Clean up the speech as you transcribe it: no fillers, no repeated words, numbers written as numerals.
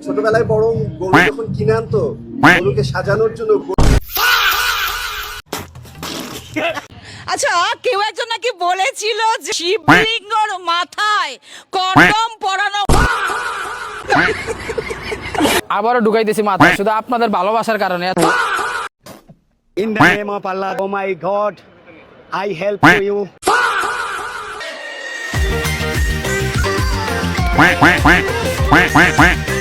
ছোটবেলায় বড় গরু যখন কিনে আনতো গরুকে সাজানোর জন্য। আচ্ছা, কেউ একজন নাকি বলেছিল যে শিবলিঙ্গর মাথায় কন্ডম পরানো। আবারও ঢুকাইতেছি মাথায় শুধু আপনাদের ভালোবাসার কারণে। In the name of Allah, oh my God, I help you. Quack, quack, quack, quack, quack, quack.